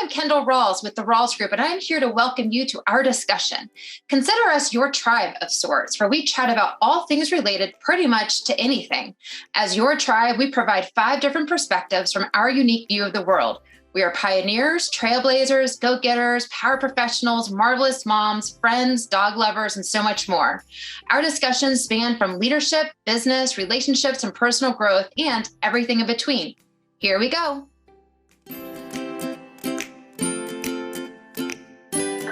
I'm Kendall Rawls with the Rawls Group, and I'm here to welcome you to our discussion. Consider us your tribe of sorts, where we chat about all things related pretty much to anything. As your tribe, we provide 5 different perspectives from our unique view of the world. We are pioneers, trailblazers, go-getters, power professionals, marvelous moms, friends, dog lovers, and so much more. Our discussions span from leadership, business, relationships, and personal growth, and everything in between. Here we go.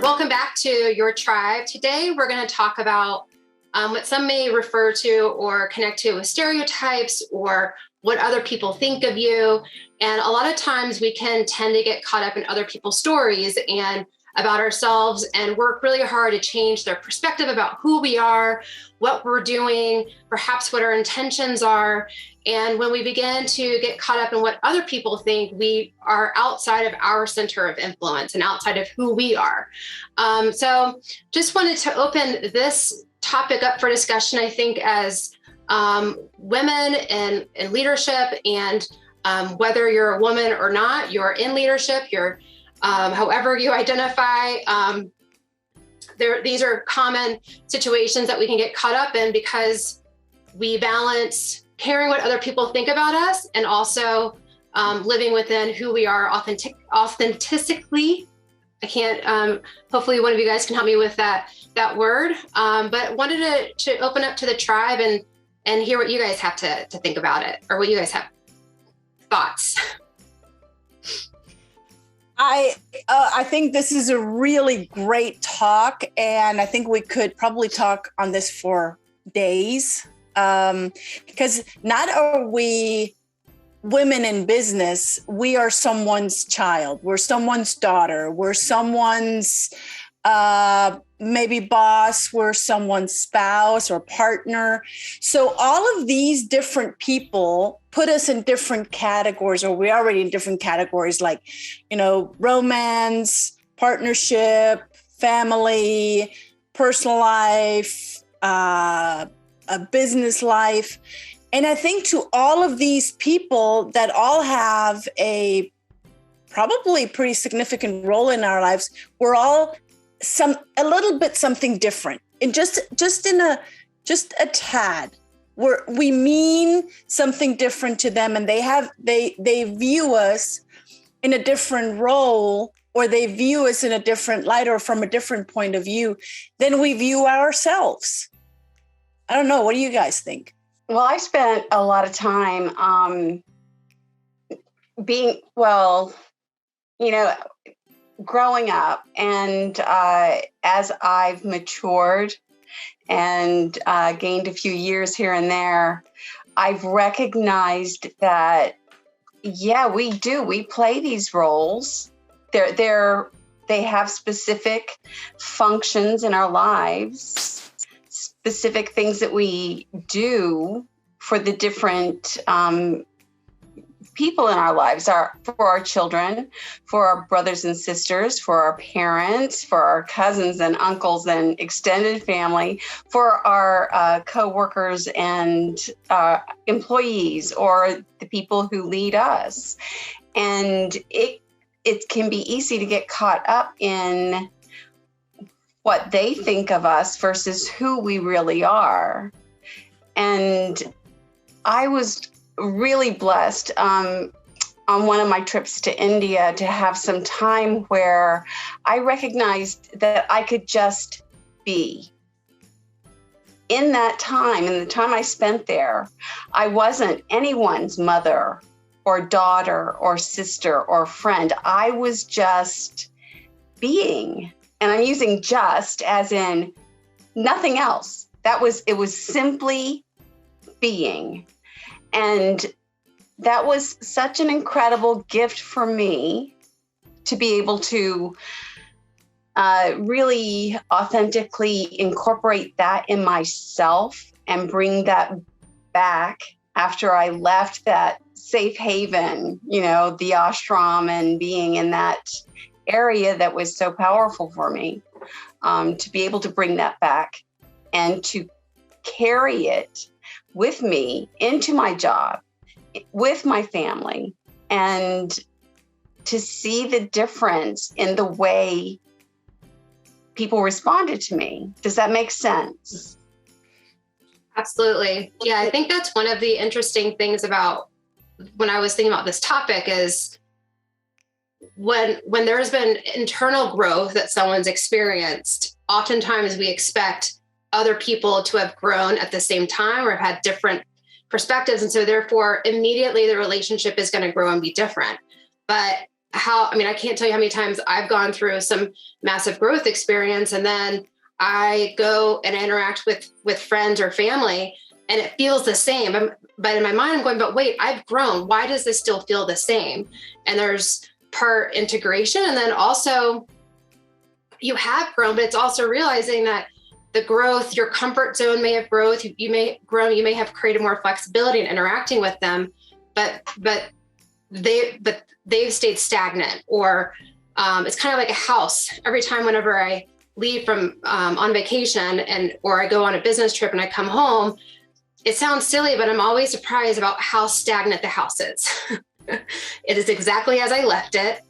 Welcome back to Your Tribe. Today, we're going to talk about what some may refer to or connect to with stereotypes or what other people think of you. And a lot of times we can tend to get caught up in other people's stories and about ourselves and work really hard to change their perspective about who we are, what we're doing, perhaps what our intentions are. And when we begin to get caught up in what other people think, we are outside of our center of influence and outside of who we are. So just wanted to open this topic up for discussion, I think, as women in leadership, and whether you're a woman or not, you're in leadership, you're however you identify. These are common situations that we can get caught up in because we balance caring what other people think about us and also living within who we are authentically. I can't, hopefully one of you guys can help me with that word, but wanted to open up to the tribe and hear what you guys have to think about it, or what you guys have thoughts. I think this is a really great talk, and I think we could probably talk on this for days, because not are we women in business, we are someone's child, we're someone's daughter, we're someone's maybe boss, we're someone's spouse or partner. So all of these different people put us in different categories, or we're already in different categories, like, romance, partnership, family, personal life, a business life. And I think to all of these people that all have a probably pretty significant role in our lives, we're all a little bit something different, and just a tad. We mean something different to them, and they view us in a different role, or they view us in a different light, or from a different point of view than we view ourselves. I don't know. What do you guys think? Well, I spent a lot of time growing up, and as I've matured and gained a few years here and there, I've recognized that, we play these roles. They have specific functions in our lives, specific things that we do for the different people in our lives, for our children, for our brothers and sisters, for our parents, for our cousins and uncles and extended family, for our coworkers and employees, or the people who lead us. And it can be easy to get caught up in what they think of us versus who we really are. And I was really blessed on one of my trips to India to have some time where I recognized that I could just be. In that time, in the time I spent there, I wasn't anyone's mother or daughter or sister or friend. I was just being. And I'm using just as in nothing else. It was simply being. And that was such an incredible gift for me to be able to really authentically incorporate that in myself and bring that back after I left that safe haven, the ashram, and being in that area that was so powerful for me, to be able to bring that back and to carry it with me into my job, with my family, and to see the difference in the way people responded to me. Does that make sense? Absolutely. Yeah, I think that's one of the interesting things about when I was thinking about this topic is when there's been internal growth that someone's experienced, oftentimes we expect other people to have grown at the same time or had different perspectives. And so therefore, immediately the relationship is going to grow and be different. But I can't tell you how many times I've gone through some massive growth experience, and then I go and interact with friends or family, and it feels the same. But in my mind, I'm going, but wait, I've grown. Why does this still feel the same? And there's part integration. And then also you have grown, but it's also realizing that the growth, your comfort zone may have growth. You may have grown, you may have created more flexibility in interacting with them, but they've stayed stagnant. Or it's kind of like a house. Every time whenever I leave from on vacation or I go on a business trip and I come home, it sounds silly, but I'm always surprised about how stagnant the house is. It is exactly as I left it.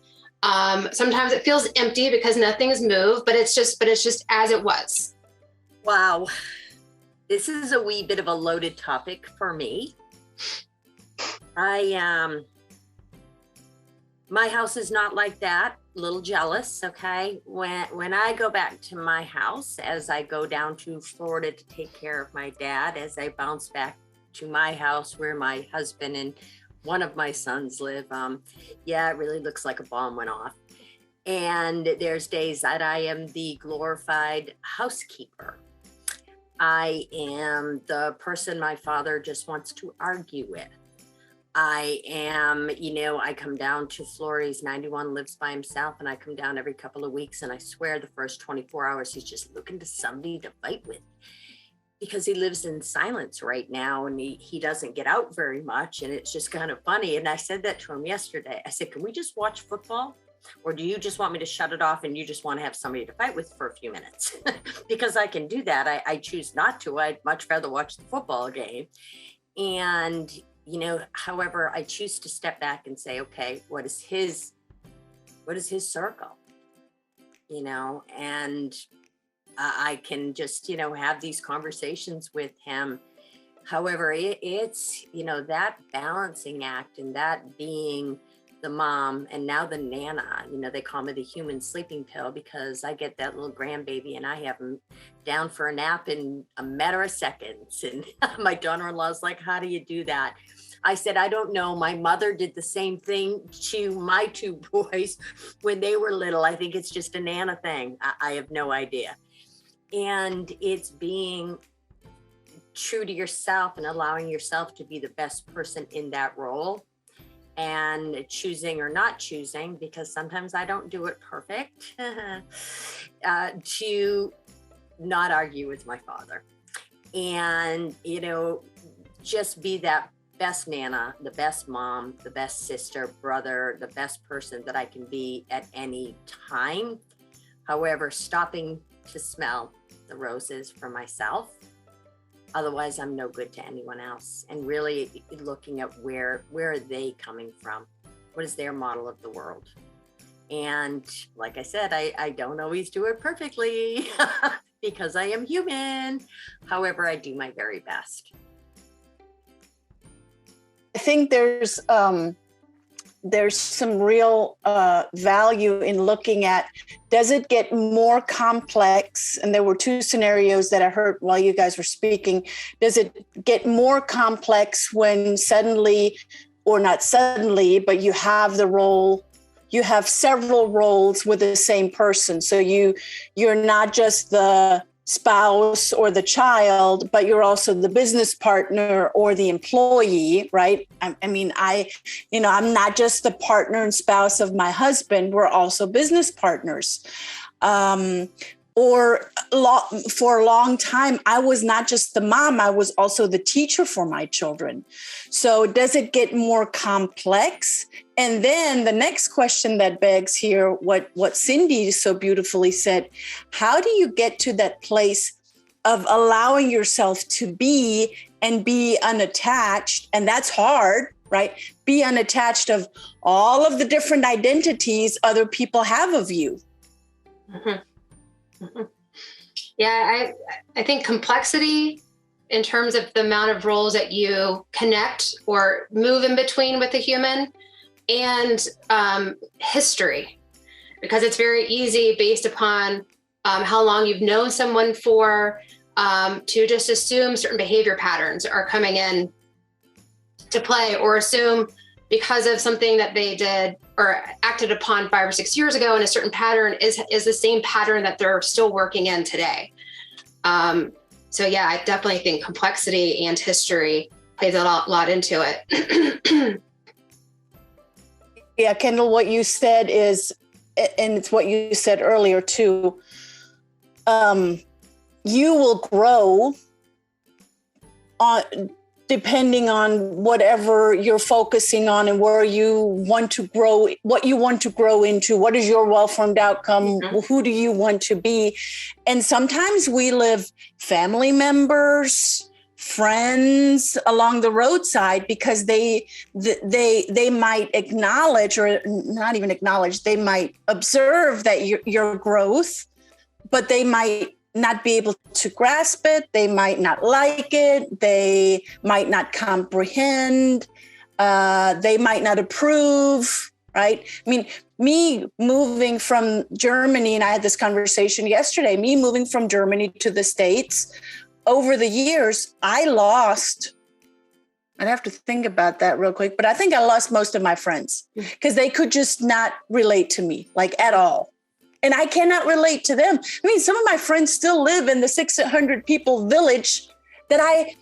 Sometimes it feels empty because nothing's moved, but it's just as it was. Wow. This is a wee bit of a loaded topic for me. My house is not like that. A little jealous, okay? When I go back to my house, as I go down to Florida to take care of my dad, as I bounce back to my house where my husband and one of my sons live, it really looks like a bomb went off. And there's days that I am the glorified housekeeper. I am the person my father just wants to argue with. I am, I come down to Florida. He's 91, lives by himself, and I come down every couple of weeks, and I swear the first 24 hours, he's just looking to somebody to fight with, because he lives in silence right now, and he doesn't get out very much, and it's just kind of funny. And I said that to him yesterday. I said, can we just watch football? Or do you just want me to shut it off and you just want to have somebody to fight with for a few minutes? Because I can do that. I choose not to. I'd much rather watch the football game. And however, I choose to step back and say, okay, what is his circle? And I can just, have these conversations with him. However, it's, that balancing act and that being the mom and now the nana, they call me the human sleeping pill, because I get that little grandbaby and I have him down for a nap in a matter of seconds. And my daughter-in-law's like, how do you do that? I said, I don't know. My mother did the same thing to my two boys when they were little. I think it's just a nana thing. I have no idea. And it's being true to yourself and allowing yourself to be the best person in that role, and choosing or not choosing, because sometimes I don't do it perfect, to not argue with my father, and, just be that best nana, the best mom, the best sister, brother, the best person that I can be at any time. However, stopping to smell the roses for myself. Otherwise, I'm no good to anyone else. And really looking at where are they coming from? What is their model of the world? And like I said, I don't always do it perfectly because I am human. However, I do my very best. I think there's some real value in looking at, does it get more complex? And there were two scenarios that I heard while you guys were speaking. Does it get more complex when suddenly, or not suddenly, but you have several roles with the same person? So you're not just the spouse or the child, but you're also the business partner or the employee, right? I'm not just the partner and spouse of my husband. We're also business partners. For a long time, I was not just the mom, I was also the teacher for my children. So does it get more complex? And then the next question that begs here, what Cindy so beautifully said, how do you get to that place of allowing yourself to be and be unattached? And that's hard, right? Be unattached of all of the different identities other people have of you. Mm-hmm. Mm-hmm. Yeah, I think complexity in terms of the amount of roles that you connect or move in between with a human, and history, because it's very easy based upon how long you've known someone for, to just assume certain behavior patterns are coming in to play, or assume because of something that they did or acted upon 5 or 6 years ago, and a certain pattern is the same pattern that they're still working in today. So yeah, I definitely think complexity and history plays a lot into it. Yeah, Kendall, what you said is, and it's what you said earlier too, you will grow on depending on whatever you're focusing on and where you want to grow, what you want to grow into, what is your well-formed outcome, mm-hmm. Who do you want to be? And sometimes we live family members, friends along the roadside because they might acknowledge, or not even acknowledge, they might observe that your growth, but they might not be able to grasp it. They might not like it. They might not comprehend. They might not approve, right? I mean, me moving from Germany, and I had this conversation yesterday, me moving from Germany to the States, over the years, I'd have to think about that real quick, but I think I lost most of my friends because they could just not relate to me, like at all. And I cannot relate to them. I mean, some of my friends still live in the 600 people village that I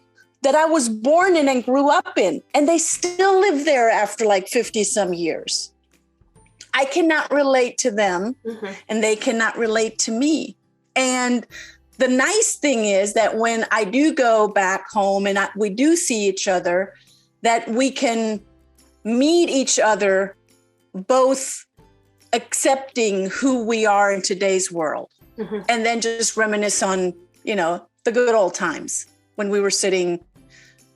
was born in and grew up in, and they still live there after like 50 some years. I cannot relate to them, mm-hmm. and they cannot relate to me. And the nice thing is that when I do go back home and we do see each other, that we can meet each other both accepting who we are in today's world, mm-hmm. and then just reminisce on, the good old times when we were sitting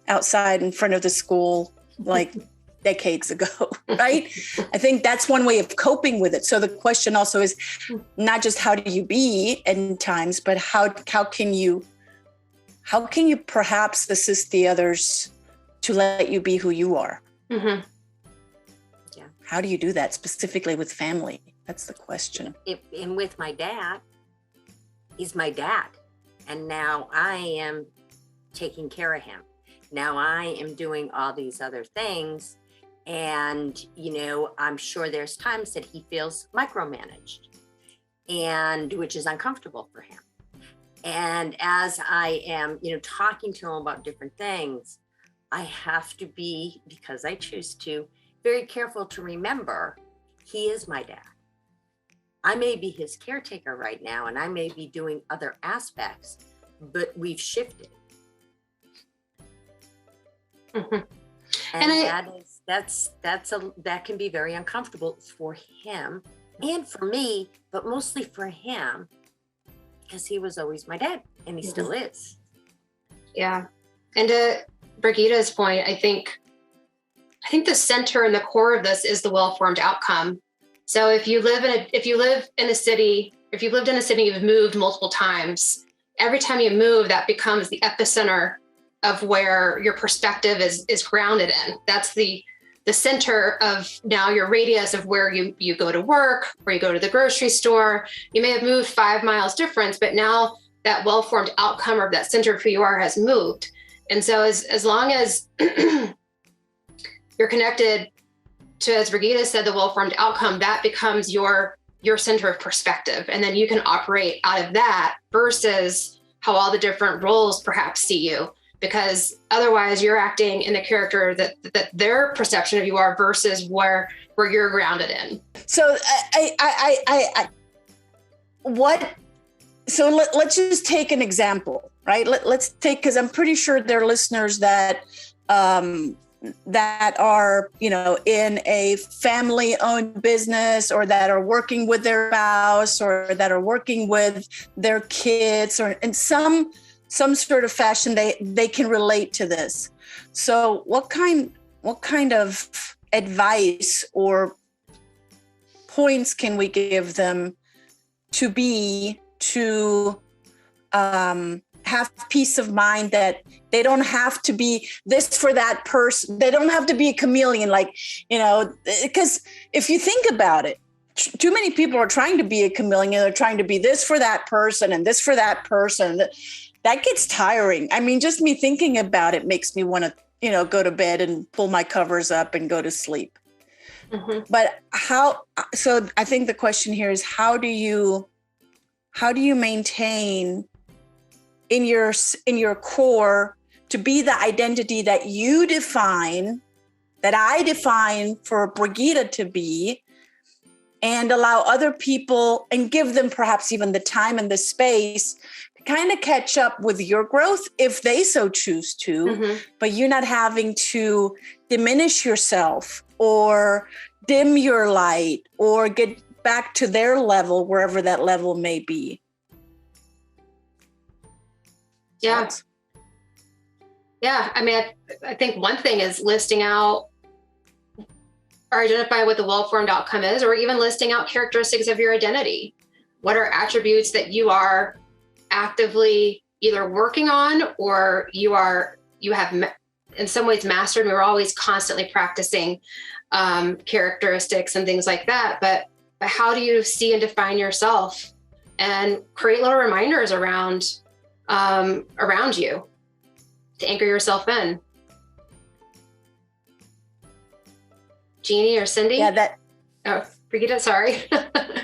outside in front of the school like decades ago, right? I think that's one way of coping with it. So the question also is not just how do you be in times, but how can you perhaps assist the others to let you be who you are? Mm-hmm. Yeah. How do you do that specifically with family? That's the question. And with my dad, he's my dad. And now I am taking care of him. Now I am doing all these other things. And, I'm sure there's times that he feels micromanaged, and which is uncomfortable for him. And as I am, talking to him about different things, I have to be, because I choose to, very careful to remember he is my dad. I may be his caretaker right now, and I may be doing other aspects, but we've shifted. Mm-hmm. And that can be very uncomfortable for him and for me, but mostly for him, because he was always my dad, and he mm-hmm. still is. Yeah. And to Brigitta's point, I think the center and the core of this is the well-formed outcome. So if you lived in a city, you've moved multiple times, every time you move, that becomes the epicenter of where your perspective is grounded in. That's the center of now your radius of where you go to work, where you go to the grocery store. You may have moved 5 miles difference, but now that well-formed outcome or that center of who you are has moved. And so as long as you're connected to, as Brigitta said, the well-formed outcome, that becomes your center of perspective. And then you can operate out of that versus how all the different roles perhaps see you. Because otherwise you're acting in the character that their perception of you are versus where you're grounded in. So let's just take an example, right? Let's take, because I'm pretty sure there are listeners that are, in a family-owned business, or that are working with their spouse, or that are working with their kids, or in some sort of fashion, they can relate to this. So what kind advice or points can we give them to have peace of mind that they don't have to be this for that person. They don't have to be a chameleon, because if you think about it, too many people are trying to be a chameleon. They're trying to be this for that person and this for that person. That gets tiring. I mean, just me thinking about it makes me want to, go to bed and pull my covers up and go to sleep. Mm-hmm. But so I think the question here is, how do you maintain in your core to be the identity that you define, that I define for Brigitte to be, and allow other people and give them perhaps even the time and the space to kind of catch up with your growth if they so choose to, mm-hmm. but you're not having to diminish yourself or dim your light or get back to their level, wherever that level may be. Yeah. Yeah. I mean, I think one thing is listing out or identify what the well-formed outcome is, or even listing out characteristics of your identity. What are attributes that you are actively either working on or you have in some ways mastered? We're always constantly practicing characteristics and things like that. But how do you see and define yourself and create little reminders around you to anchor yourself in? Jeannie or Cindy? Brigitte, sorry.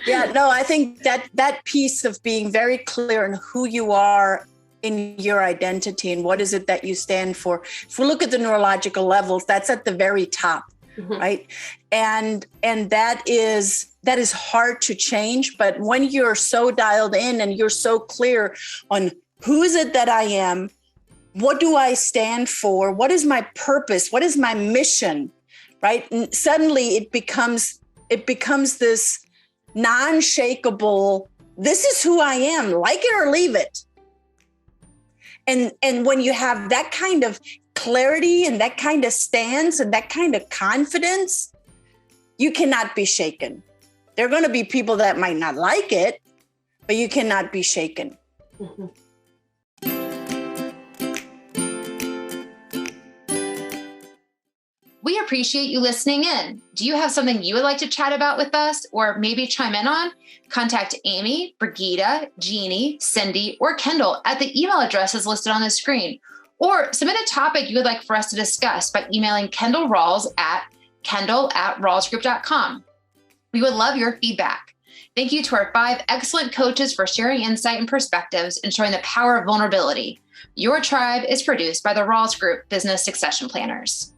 Yeah, no, I think that piece of being very clear on who you are in your identity and what is it that you stand for. If we look at the neurological levels, that's at the very top, mm-hmm. right? And that is hard to change. But when you're so dialed in and you're so clear on who is it that I am, what do I stand for? What is my purpose? What is my mission? Right? And suddenly it becomes this non-shakable, this is who I am, like it or leave it. And when you have that kind of clarity and that kind of stance and that kind of confidence, you cannot be shaken. There are going to be people that might not like it, but you cannot be shaken. Mm-hmm. We appreciate you listening in. Do you have something you would like to chat about with us or maybe chime in on? Contact Amy, Brigitte, Jeannie, Cindy, or Kendall at the email addresses listed on the screen. Or submit a topic you would like for us to discuss by emailing Kendall Rawls at kendall@rawlsgroup.com. We would love your feedback. Thank you to our 5 excellent coaches for sharing insight and perspectives and showing the power of vulnerability. Your Tribe is produced by the Rawls Group Business Succession Planners.